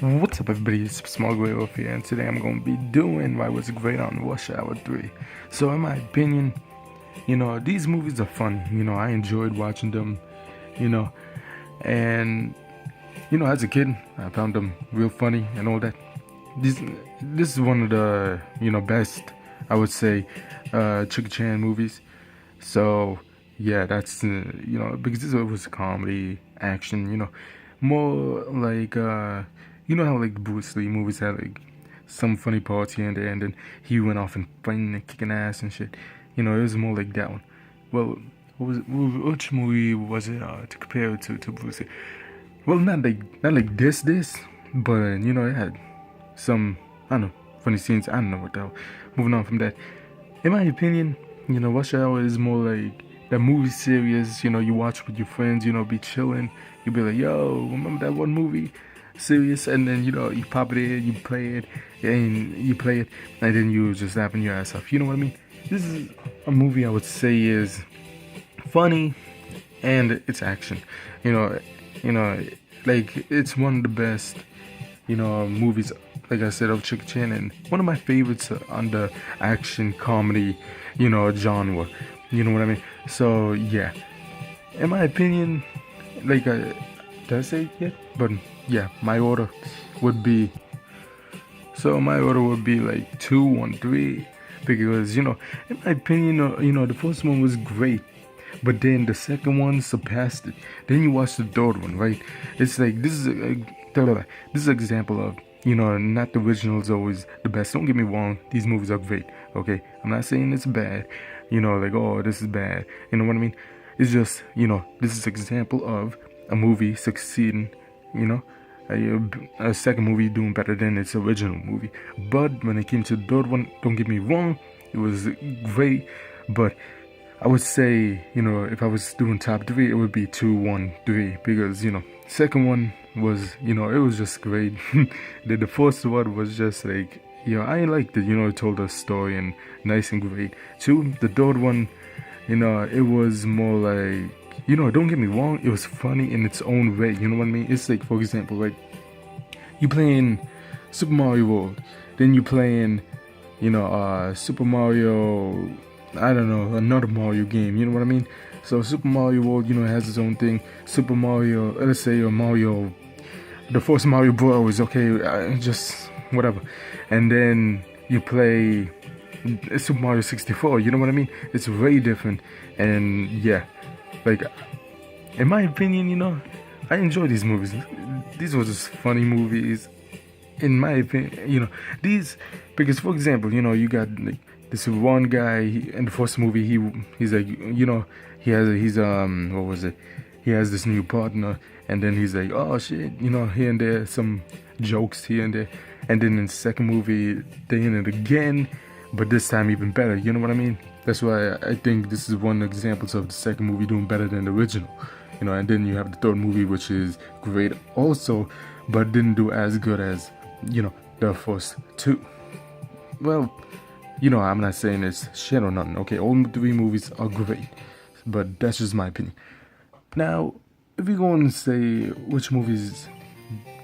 What's up, everybody? It's Supersmallgreywolf here, and today I'm going to be doing why was great on Rush Hour 3. So, in my opinion, these movies are fun. I enjoyed watching them, you know, and, as a kid, I found them real funny and all that. This is one of the, best, I would say, Chicken Chan movies. So, yeah, that's, because this was comedy, action, more like, how like Bruce Lee movies had like some funny parts here and there, and then he went off and fighting and kicking ass and shit. It was more like that one. Well, which movie was it to compare it to Bruce Lee? Well, not like this, but it had some, I don't know, funny scenes. I don't know what the hell. Moving on from that, in my opinion, Rush Hour is more like that movie series, you watch with your friends, be chilling. You be like, yo, remember that one movie? Serious, and then, you pop it in, you play it, and then you just laughing your ass off. You know what I mean? This is a movie I would say is funny and it's action. You know, you know, like it's one of the best, movies, like I said, of Chick Chan, and one of my favorites on the action comedy, genre. You know what I mean? So yeah, in my opinion, like did I say it yet? But yeah, my order would be like 2, 1, 3, because in my opinion, the first one was great, but then the second one surpassed it. Then you watch the third one, right? It's like this is an example of not the original is always the best. Don't get me wrong; these movies are great. Okay, I'm not saying it's bad. Like, oh, this is bad. You know what I mean? It's just this is an example of a movie succeeding. You know, a second movie doing better than its original movie. But when it came to the third one, don't get me wrong, it was great. But I would say, if I was doing top three, it would be 2, 1, 3, because second one was, it was just great. The first one was just like, I liked it. It told a story and nice and great. Two, the third one, it was more like, don't get me wrong, it was funny in its own way. You know what I mean? It's like, for example, like you playing Super Mario World, then you playing, Super Mario, I don't know, another Mario game. You know what I mean? So Super Mario World, has its own thing. Super Mario, let's say Mario, the first Mario Bros. Okay, just whatever, and then you play Super Mario 64. You know what I mean? It's way different, and yeah, like in my opinion, I enjoy these movies. These were just funny movies, in my opinion. These, because for example, you got like this one guy in the first movie. He's like, what was it? He has this new partner, and then he's like, oh shit, here and there some jokes here and there, and then in the second movie they in it again, but this time even better. You know what I mean? That's why I think this is one of the examples of the second movie doing better than the original. And then you have the third movie, which is great also, but didn't do as good as the first two. Well, I'm not saying it's shit or nothing. Okay, all three movies are great, but that's just my opinion. Now, if you're going to say which movies,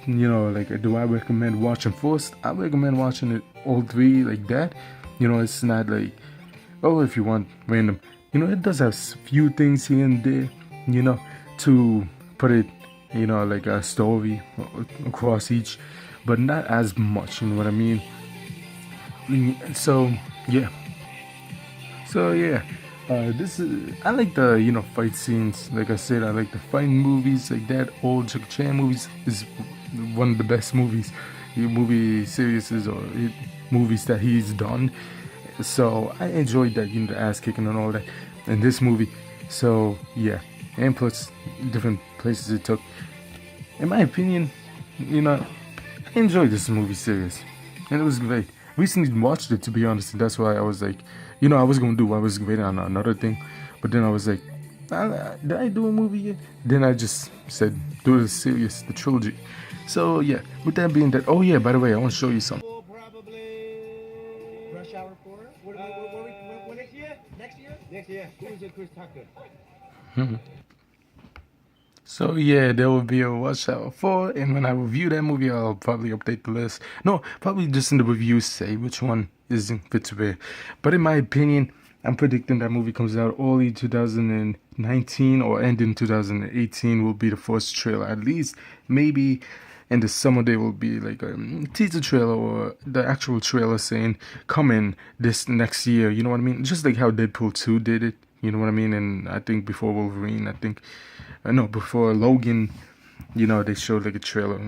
like, do I recommend watching first? I recommend watching it all three like that. It's not like, oh, if you want random. It does have few things here and there, to put it, like a story across each, but not as much. You know what I mean? So yeah. So yeah. This is, I like the fight scenes. Like I said, I like the fighting movies like that. Old Jackie Chan movies is one of the best movie series or movies that he's done. So I enjoyed that, the ass kicking and all that in this movie. So yeah, and plus different places it took. In my opinion, I enjoyed this movie series, and it was great. Recently watched it, to be honest, and that's why I was like, I was gonna do I was great on another thing, but then I was like, did I do a movie yet? Then I just said, do the series, the trilogy. So yeah, with that being that, oh yeah, by the way, I want to show you something. Probably Rush Hour 4. What next year? Next year. Who is it? Chris Tucker. So yeah, there will be a Rush Hour 4, and when I review that movie, I'll probably update the list. No, probably just in the review say which one is fits where. But in my opinion, I'm predicting that movie comes out early 2019 or end in 2018 will be the first trailer. At least maybe in the summer there will be like a teaser trailer or the actual trailer saying come in this next year. You know what I mean? Just like how Deadpool 2 did it. You know what I mean? And I think before Wolverine, I think no, before Logan, they showed like a trailer.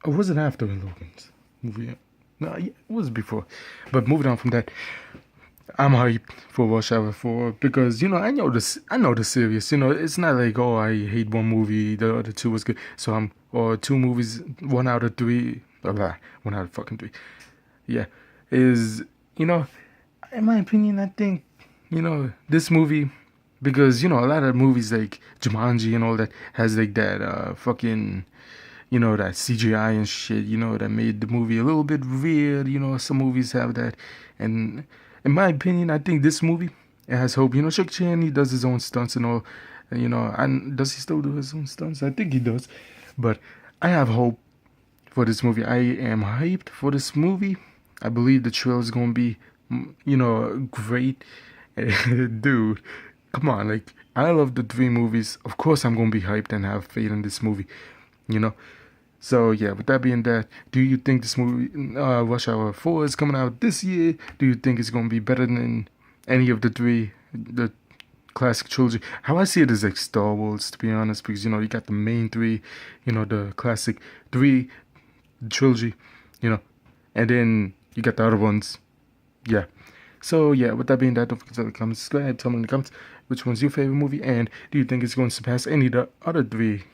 Or was it after Logan's movie? No, yeah, it was before. But moving on from that, I'm hyped for Rush Hour 4 because I know this. I know the series. It's not like oh I hate one movie, the other two was good. So I'm or two movies, one out of three, blah, blah, one out of fucking three. Yeah, is in my opinion, I think this movie because a lot of movies like Jumanji and all that has like that fucking that CGI and shit that made the movie a little bit weird. Some movies have that, and in my opinion, I think this movie it has hope. Shake Chan, he does his own stunts and all. And does he still do his own stunts? I think he does, but I have hope for this movie. I am hyped for this movie. I believe the trailer is gonna be, great. Dude, come on, like I love the three movies. Of course, I'm gonna be hyped and have faith in this movie. You know. So yeah, with that being that, do you think this movie, Rush Hour 4, is coming out this year? Do you think it's gonna be better than any of the three, the classic trilogy? How I see it is like Star Wars, to be honest, because you got the main three, the classic three trilogy, and then you got the other ones. Yeah. So yeah, with that being that, don't forget to comment, subscribe, tell me in the comments which one's your favorite movie, and do you think it's going to surpass any of the other three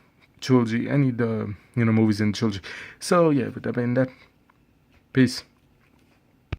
trilogy, any of the movies in the trilogy. So yeah, with that being that, peace.